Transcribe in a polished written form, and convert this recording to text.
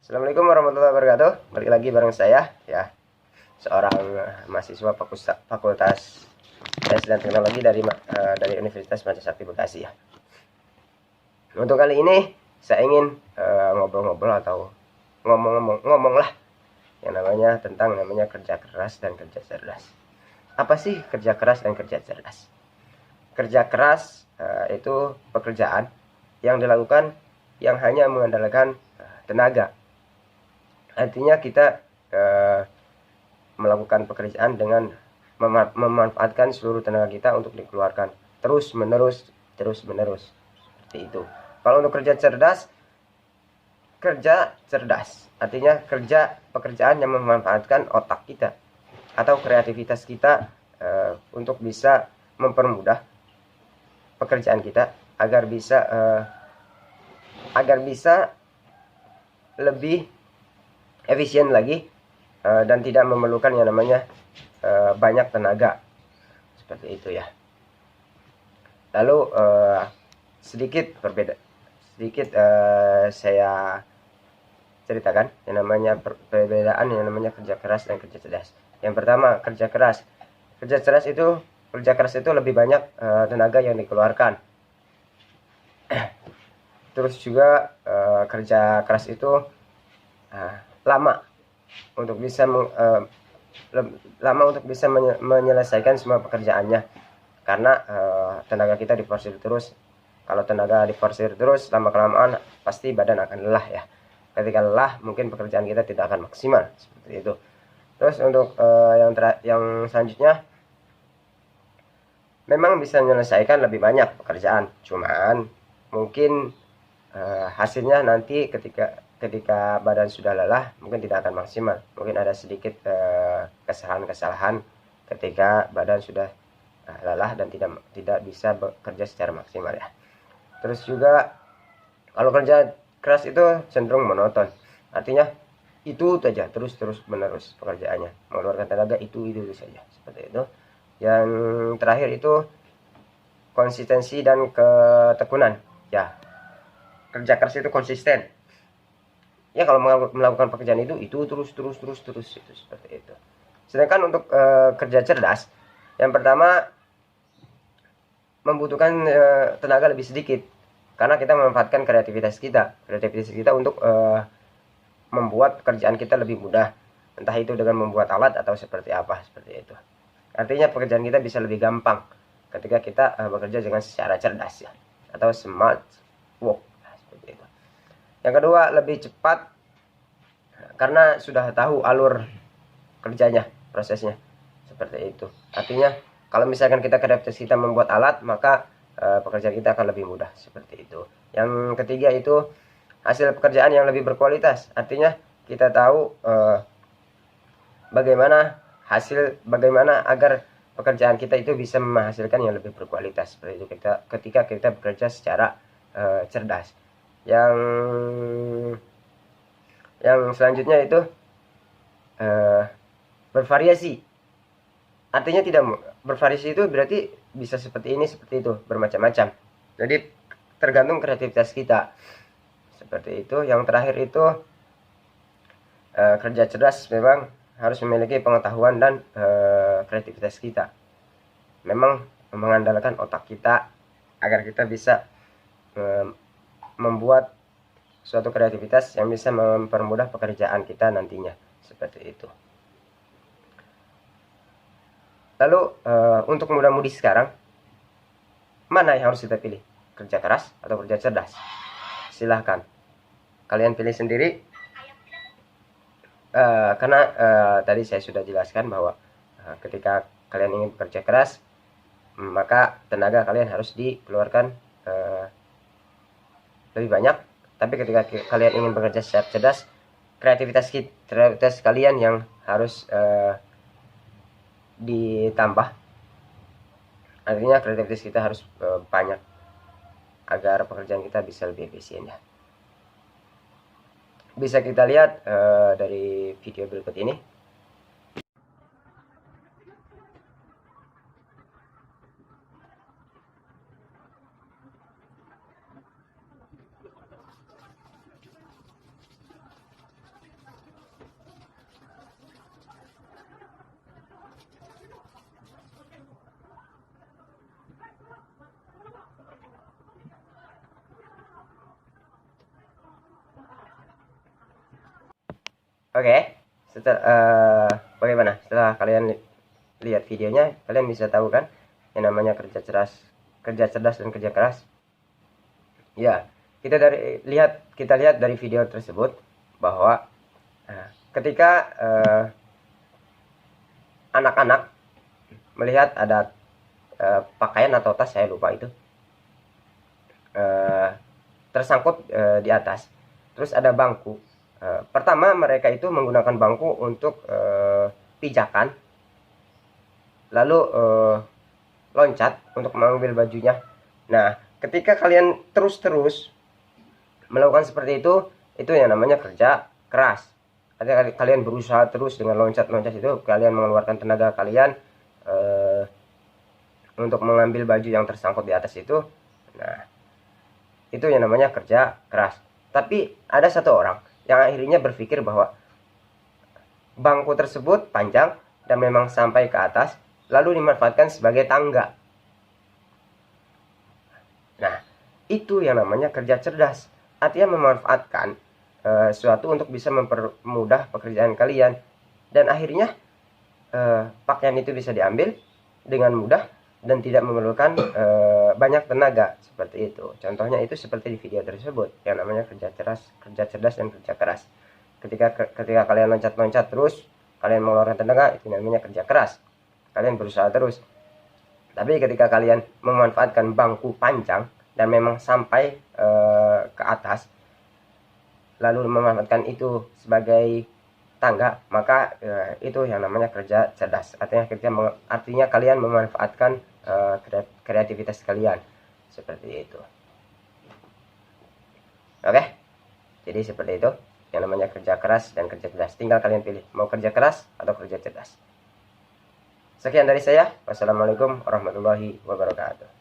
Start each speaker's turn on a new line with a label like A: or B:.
A: Assalamualaikum warahmatullahi wabarakatuh. Balik lagi bareng saya ya, seorang mahasiswa Fakultas Sains dan Teknologi dari Universitas Pancasakti Bekasi ya. Untuk kali ini saya ingin ngobrol-ngobrol atau ngomong lah yang namanya kerja keras dan kerja cerdas. Apa sih kerja keras dan kerja cerdas? Kerja keras itu pekerjaan yang dilakukan yang hanya mengandalkan tenaga. Artinya kita melakukan pekerjaan dengan memanfaatkan seluruh tenaga kita untuk dikeluarkan terus menerus seperti itu. Kalau untuk kerja cerdas artinya pekerjaan yang memanfaatkan otak kita atau kreativitas kita untuk bisa mempermudah pekerjaan kita agar bisa lebih efisien lagi dan tidak memerlukan yang namanya banyak tenaga seperti itu ya. Lalu sedikit saya ceritakan yang namanya perbedaan yang namanya kerja keras dan kerja cerdas. Yang pertama, kerja keras itu lebih banyak tenaga yang dikeluarkan. Terus juga kerja keras itu lama untuk bisa menyelesaikan semua pekerjaannya karena tenaga kita diforsir terus. Kalau tenaga diforsir terus, lama kelamaan pasti badan akan lelah ya. Ketika lelah mungkin pekerjaan kita tidak akan maksimal seperti itu. Terus untuk yang selanjutnya, memang bisa menyelesaikan lebih banyak pekerjaan, cuman mungkin hasilnya nanti ketika badan sudah lelah mungkin tidak akan maksimal. Mungkin ada sedikit kesalahan-kesalahan ketika badan sudah lelah dan tidak bisa bekerja secara maksimal ya. Terus juga kalau kerja keras itu cenderung monoton. Artinya itu saja terus menerus pekerjaannya, mengeluarkan tenaga itu saja seperti itu. Yang terakhir itu konsistensi dan ketekunan ya. Kerja keras itu konsisten ya, kalau melakukan pekerjaan itu terus itu seperti itu. Sedangkan untuk kerja cerdas, yang pertama membutuhkan tenaga lebih sedikit karena kita memanfaatkan kreativitas kita untuk membuat pekerjaan kita lebih mudah, entah itu dengan membuat alat atau seperti apa, seperti itu. Artinya pekerjaan kita bisa lebih gampang ketika kita bekerja dengan secara cerdas ya, atau smart work seperti itu. Yang kedua, lebih cepat karena sudah tahu alur kerjanya, prosesnya seperti itu. Artinya kalau misalkan kreativitas kita membuat alat, maka pekerjaan kita akan lebih mudah seperti itu. Yang ketiga itu hasil pekerjaan yang lebih berkualitas. Artinya kita tahu bagaimana agar pekerjaan kita itu bisa menghasilkan yang lebih berkualitas seperti itu ketika kita bekerja secara cerdas. Yang selanjutnya itu bervariasi. Artinya tidak bervariasi itu berarti bisa seperti ini, seperti itu, bermacam-macam. Jadi tergantung kreativitas kita. Seperti itu. Yang terakhir itu kerja cerdas memang harus memiliki pengetahuan dan kreativitas kita. Memang mengandalkan otak kita agar kita bisa membuat suatu kreativitas yang bisa mempermudah pekerjaan kita nantinya seperti itu. Lalu untuk muda-mudi sekarang, mana yang harus kita pilih? Kerja keras atau kerja cerdas? Silahkan kalian pilih sendiri. Karena tadi saya sudah jelaskan bahwa ketika kalian ingin bekerja keras, maka tenaga kalian harus dikeluarkan lebih banyak. Tapi ketika kalian ingin bekerja secara cerdas, kreativitas kalian yang harus ditambah. Artinya kreativitas kita harus banyak agar pekerjaan kita bisa lebih efisien ya. Bisa kita lihat dari video berikut ini. Oke, setelah bagaimana? Setelah kalian lihat videonya, kalian bisa tahu kan yang namanya kerja cerdas dan kerja keras. Ya, kita lihat dari video tersebut bahwa ketika anak-anak melihat ada pakaian atau tas, saya lupa itu, tersangkut di atas, terus ada bangku. Pertama mereka itu menggunakan bangku untuk pijakan, lalu loncat untuk mengambil bajunya. Nah, ketika kalian terus-terus melakukan seperti itu yang namanya kerja keras. Artinya kalian berusaha terus dengan loncat-loncat itu, kalian mengeluarkan tenaga kalian untuk mengambil baju yang tersangkut di atas itu. Nah, itu yang namanya kerja keras. Tapi ada satu orang yang akhirnya berpikir bahwa bangku tersebut panjang dan memang sampai ke atas, lalu dimanfaatkan sebagai tangga. Nah, itu yang namanya kerja cerdas. Artinya memanfaatkan sesuatu untuk bisa mempermudah pekerjaan kalian, dan akhirnya pakaian itu bisa diambil dengan mudah dan tidak memerlukan banyak tenaga, seperti itu. Contohnya itu seperti di video tersebut yang namanya kerja cerdas dan kerja keras. Ketika kalian loncat-loncat terus, kalian mengeluarkan tenaga, itu namanya kerja keras. Kalian berusaha terus. Tapi ketika kalian memanfaatkan bangku panjang dan memang sampai ke atas, lalu memanfaatkan itu sebagai tangga, maka itu yang namanya kerja cerdas. Artinya kalian memanfaatkan kreativitas kalian, seperti itu. Oke, jadi seperti itu yang namanya kerja keras dan kerja cerdas. Tinggal kalian pilih mau kerja keras atau kerja cerdas. Sekian dari saya. Wassalamualaikum warahmatullahi wabarakatuh.